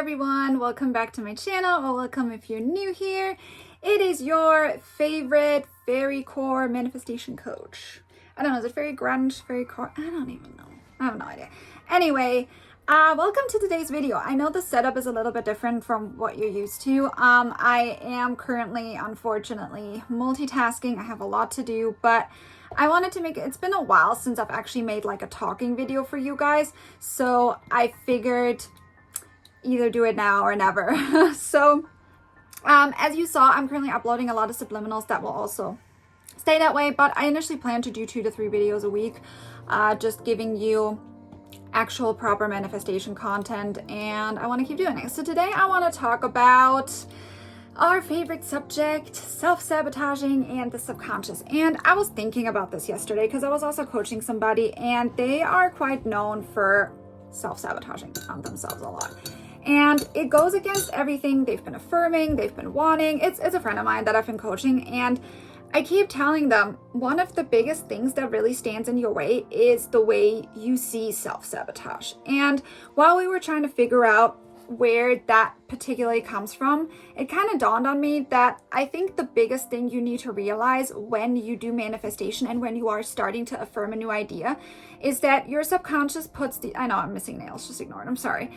everyone, welcome back to my channel, or welcome if you're new here. It is your favorite fairy core manifestation coach. I don't know, is it fairy grunge, fairy core? I don't even know. I have no idea. Anyway, welcome to today's video. I know the setup is a little bit different from what you're used to. I am currently, unfortunately, multitasking. I have a lot to do, but I wanted to make it, it's been a while since I've actually made like a talking video for you guys. So I figured either do it now or never. So as you saw, I'm currently uploading a lot of subliminals that will also stay that way, but I initially planned to do 2 to 3 videos a week, just giving you actual proper manifestation content, and I want to keep doing it. So today I want to talk about our favorite subject, self-sabotaging and the subconscious. And I was thinking about this yesterday because I was also coaching somebody, and they are quite known for self-sabotaging on themselves a lot. And it goes against everything they've been affirming, they've been wanting. It's a friend of mine that I've been coaching, and I keep telling them one of the biggest things that really stands in your way is the way you see self-sabotage. And while we were trying to figure out where that particularly comes from, it kind of dawned on me that I think the biggest thing you need to realize when you do manifestation and when you are starting to affirm a new idea is that your subconscious puts I know I'm missing nails, just ignore it, I'm sorry.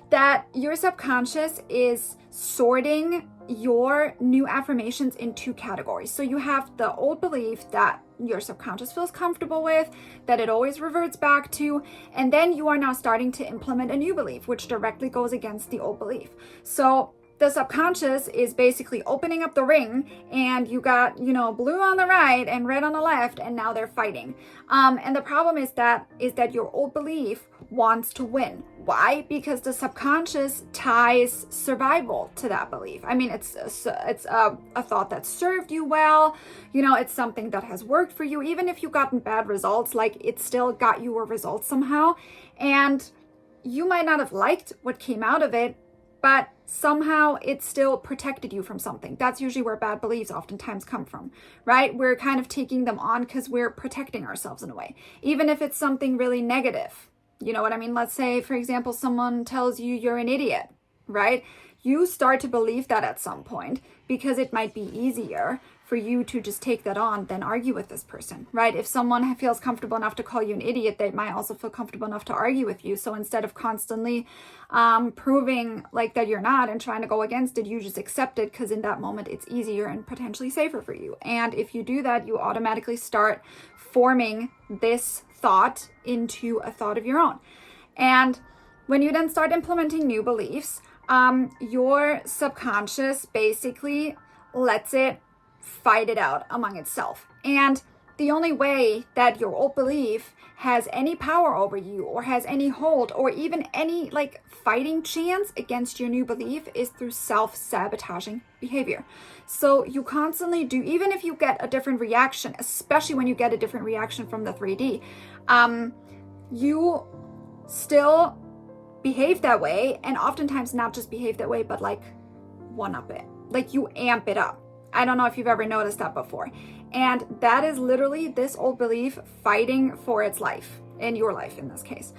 That your subconscious is sorting your new affirmations in 2 categories. So you have the old belief that your subconscious feels comfortable with, that it always reverts back to, and then you are now starting to implement a new belief, which directly goes against the old belief. So the subconscious is basically opening up the ring, and you got, blue on the right and red on the left, and now they're fighting. And the problem is that your old belief wants to win. Why? Because the subconscious ties survival to that belief. I mean, it's a thought that served you well. It's something that has worked for you. Even if you've gotten bad results, like it still got you a result somehow. And you might not have liked what came out of it, but somehow it still protected you from something. That's usually where bad beliefs oftentimes come from, right? We're kind of taking them on because we're protecting ourselves in a way, even if it's something really negative. You know what I mean? Let's say, for example, someone tells you you're an idiot, right? You start to believe that at some point because it might be easier for you to just take that on than argue with this person, right? If someone feels comfortable enough to call you an idiot, they might also feel comfortable enough to argue with you. So instead of constantly proving like that you're not and trying to go against it, you just accept it because in that moment it's easier and potentially safer for you. And if you do that, you automatically start forming this thought into a thought of your own. And when you then start implementing new beliefs, your subconscious basically lets it fight it out among itself. And the only way that your old belief has any power over you or has any hold or even any like fighting chance against your new belief is through self-sabotaging behavior. So you constantly do, even if you get a different reaction, especially when you get a different reaction from the 3D, you still behave that way, and oftentimes not just behave that way, but like one up it, like you amp it up. I don't know if you've ever noticed that before. And that is literally this old belief fighting for its life, in your life in this case,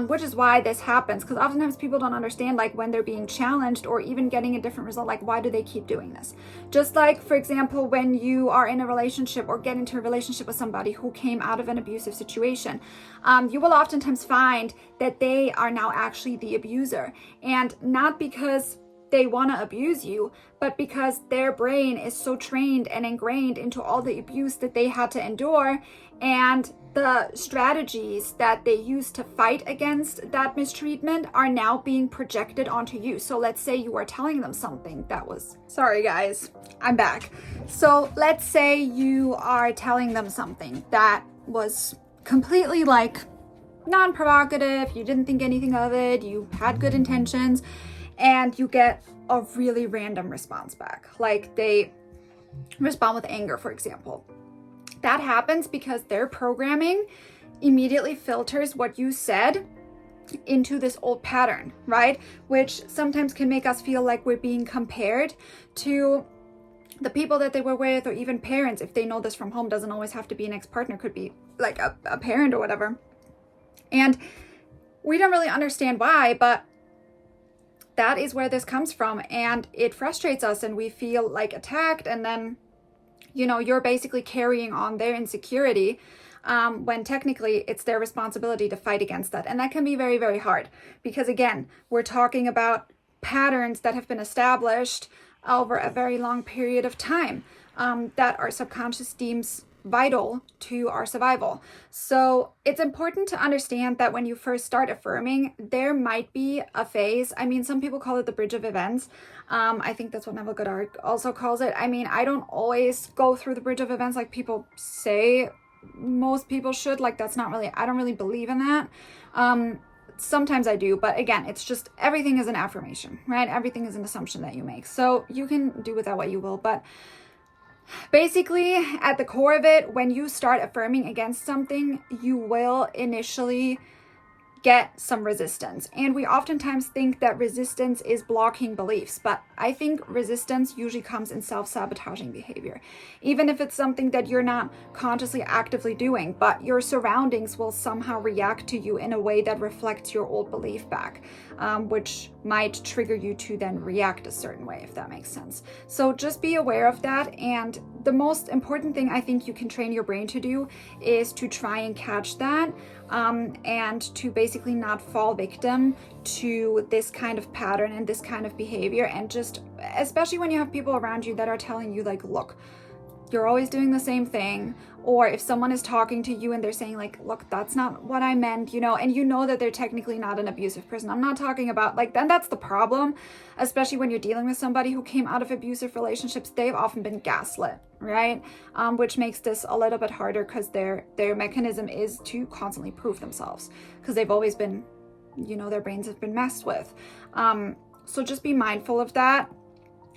which is why this happens. Because oftentimes people don't understand, like when they're being challenged or even getting a different result, like why do they keep doing this? Just like, for example, when you are in a relationship or get into a relationship with somebody who came out of an abusive situation, you will oftentimes find that they are now actually the abuser. And not because they want to abuse you, but because their brain is so trained and ingrained into all the abuse that they had to endure, and the strategies that they used to fight against that mistreatment are now being projected onto you. So let's say you are telling them something that was, sorry guys, I'm back. So let's say you are telling them something that was completely like non-provocative, you didn't think anything of it, you had good intentions, and you get a really random response back. Like they respond with anger, for example. That happens because their programming immediately filters what you said into this old pattern, right? Which sometimes can make us feel like we're being compared to the people that they were with, or even parents. If they know this from home, doesn't always have to be an ex-partner, could be like a parent or whatever. And we don't really understand why, but that is where this comes from, and it frustrates us and we feel like attacked, and then, you know, you're basically carrying on their insecurity, when technically it's their responsibility to fight against that. And that can be very, very hard, because again, we're talking about patterns that have been established over a very long period of time, that our subconscious deems vital to our survival. So it's important to understand that when you first start affirming, there might be a phase. I mean, some people call it the bridge of events. I think that's what Neville Goddard also calls it. I mean, I don't always go through the bridge of events like people say most people should. Like, that's not really, I don't really believe in that. Sometimes I do, but again, it's just, everything is an affirmation, right? Everything is an assumption that you make. So you can do with that what you will, but basically, at the core of it, when you start affirming against something, you will initially get some resistance. And we oftentimes think that resistance is blocking beliefs, but I think resistance usually comes in self-sabotaging behavior. Even if it's something that you're not consciously actively doing, but your surroundings will somehow react to you in a way that reflects your old belief back, which might trigger you to then react a certain way, if that makes sense. So just be aware of that. And the most important thing I think you can train your brain to do is to try and catch that, and to basically not fall victim to this kind of pattern and this kind of behavior. And just, especially when you have people around you that are telling you like, look, you're always doing the same thing. Or if someone is talking to you and they're saying like, look, that's not what I meant, you know, and you know that they're technically not an abusive person. I'm not talking about like, then that's the problem, especially when you're dealing with somebody who came out of abusive relationships. They've often been gaslit, right? Which makes this a little bit harder, because their mechanism is to constantly prove themselves, because they've always been, you know, their brains have been messed with. So just be mindful of that.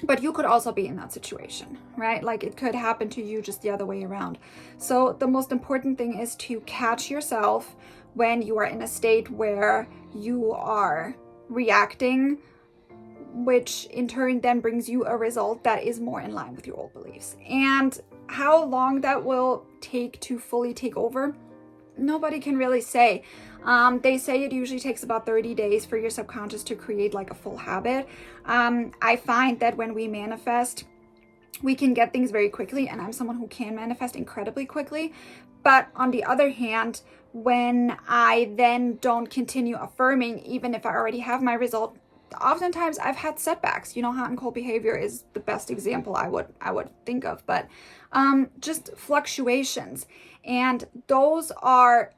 But you could also be in that situation, right? Like, it could happen to you just the other way around. So the most important thing is to catch yourself when you are in a state where you are reacting, which in turn then brings you a result that is more in line with your old beliefs. And how long that will take to fully take over, nobody can really say. They say it usually takes about 30 days for your subconscious to create like a full habit. I find that when we manifest, we can get things very quickly, and I'm someone who can manifest incredibly quickly. But on the other hand, when I then don't continue affirming, even if I already have my result, oftentimes I've had setbacks. You know, hot and cold behavior is the best example I would think of, but just fluctuations. And those are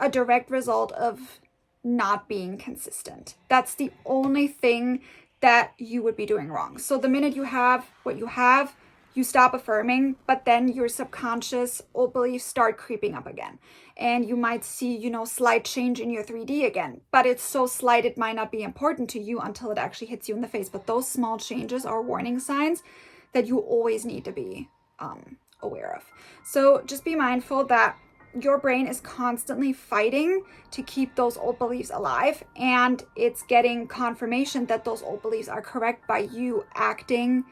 a direct result of not being consistent. That's the only thing that you would be doing wrong. So the minute you have what you have, you stop affirming, but then your subconscious old beliefs start creeping up again. And you might see, you know, slight change in your 3D again, but it's so slight it might not be important to you until it actually hits you in the face. But those small changes are warning signs that you always need to be aware of. So just be mindful that your brain is constantly fighting to keep those old beliefs alive, and it's getting confirmation that those old beliefs are correct by you acting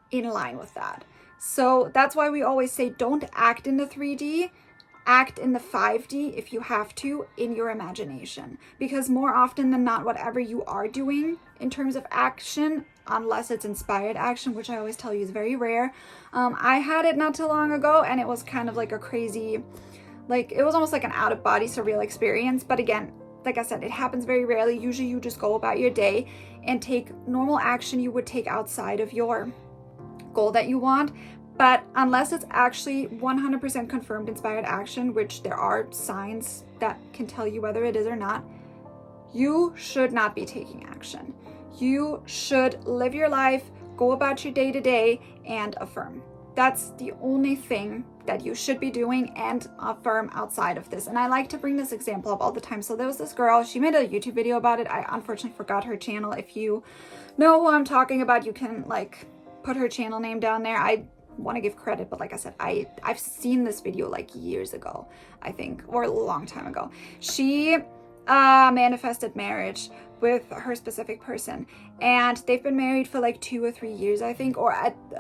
in line with that. So that's why we always say, don't act in the 3D, act in the 5D if you have to, in your imagination. Because more often than not, whatever you are doing in terms of action, unless it's inspired action, which I always tell you is very rare. I had it not too long ago, and it was kind of like a crazy, like, it was almost like an out-of-body surreal experience. But again, like I said, it happens very rarely. Usually you just go about your day and take normal action you would take outside of your goal that you want. But unless it's actually 100% confirmed inspired action, which there are signs that can tell you whether it is or not, you should not be taking action. You should live your life, go about your day to day, and affirm. That's the only thing that you should be doing, and affirm outside of this. And I like to bring this example up all the time. So there was this girl, she made a YouTube video about it. I unfortunately forgot her channel. If you know who I'm talking about, you can like put her channel name down there. I want to give credit, but like I said, I've seen this video like years ago, I think, or a long time ago. She manifested marriage with her specific person, and they've been married for like 2 or 3 years, I think, or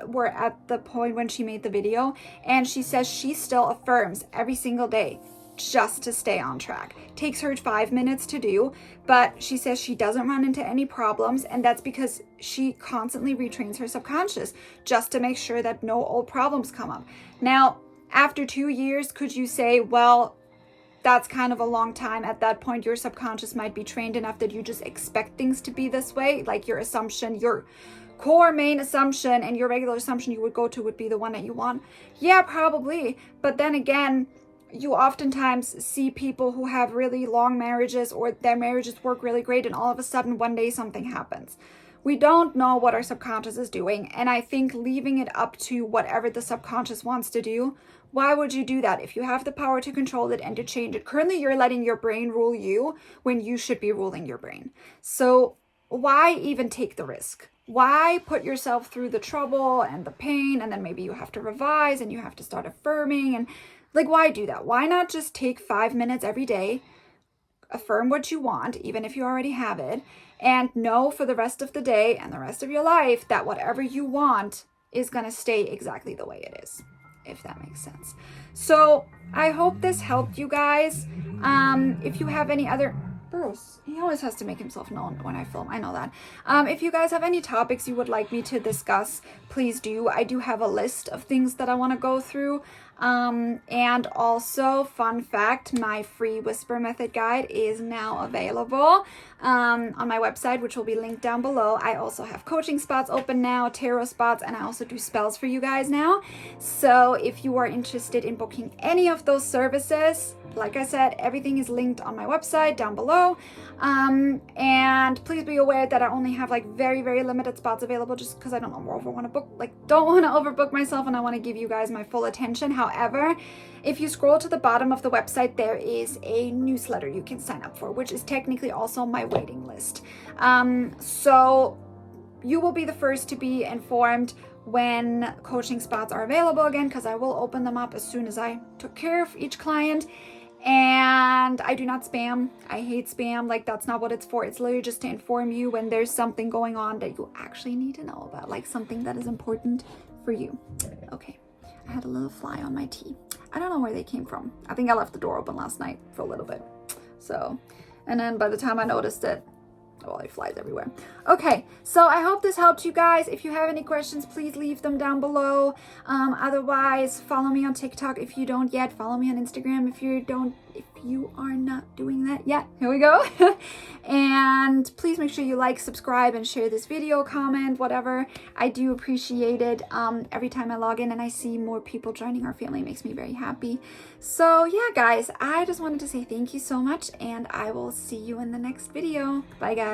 we're at the point when she made the video. And she says she still affirms every single day, just to stay on track. Takes her 5 minutes to do, but she says she doesn't run into any problems, and that's because she constantly retrains her subconscious just to make sure that no old problems come up. Now, after 2 years, could you say, well, that's kind of a long time. At that point, your subconscious might be trained enough that you just expect things to be this way, like your assumption, your core main assumption and your regular assumption you would go to would be the one that you want. Yeah, probably. But then again, you oftentimes see people who have really long marriages or their marriages work really great, and all of a sudden one day something happens. We don't know what our subconscious is doing, and I think leaving it up to whatever the subconscious wants to do, why would you do that? If you have the power to control it and to change it, currently you're letting your brain rule you when you should be ruling your brain. So why even take the risk? Why put yourself through the trouble and the pain, and then maybe you have to revise and you have to start affirming, and like, why do that? Why not just take 5 minutes every day, affirm what you want, even if you already have it, and know for the rest of the day and the rest of your life that whatever you want is going to stay exactly the way it is, if that makes sense. So I hope this helped you guys. If you have any other... Bruce, he always has to make himself known when I film. I know that. If you guys have any topics you would like me to discuss, please do. I do have a list of things that I want to go through. And also, fun fact, my free whisper method guide is now available on my website, which will be linked down below. I also have coaching spots open now, tarot spots, and I also do spells for you guys now. So if you are interested in booking any of those services, like I said, everything is linked on my website down below. And please be aware that I only have like very, very limited spots available, just because I don't want to overbook myself, and I want to give you guys my full attention. However, if you scroll to the bottom of the website, there is a newsletter you can sign up for, which is technically also my waiting list. So you will be the first to be informed when coaching spots are available again, because I will open them up as soon as I took care of each client. And I do not spam. I hate spam. Like, that's not what it's for. It's literally just to inform you when there's something going on that you actually need to know about, like something that is important for you. Okay, I had a little fly on my tea. I don't know where they came from. I think I left the door open last night for a little bit. So, and then by the time I noticed it, well, it flies everywhere. Okay, so I hope this helped you guys. If you have any questions, please leave them down below. Otherwise, follow me on TikTok if you don't yet. Follow me on Instagram if you are not doing that yet. Here we go. And please make sure you like, subscribe, and share this video, comment, whatever. I do appreciate it. Every time I log in and I see more people joining our family, it makes me very happy. So yeah, guys, I just wanted to say thank you so much, and I will see you in the next video. Bye, guys.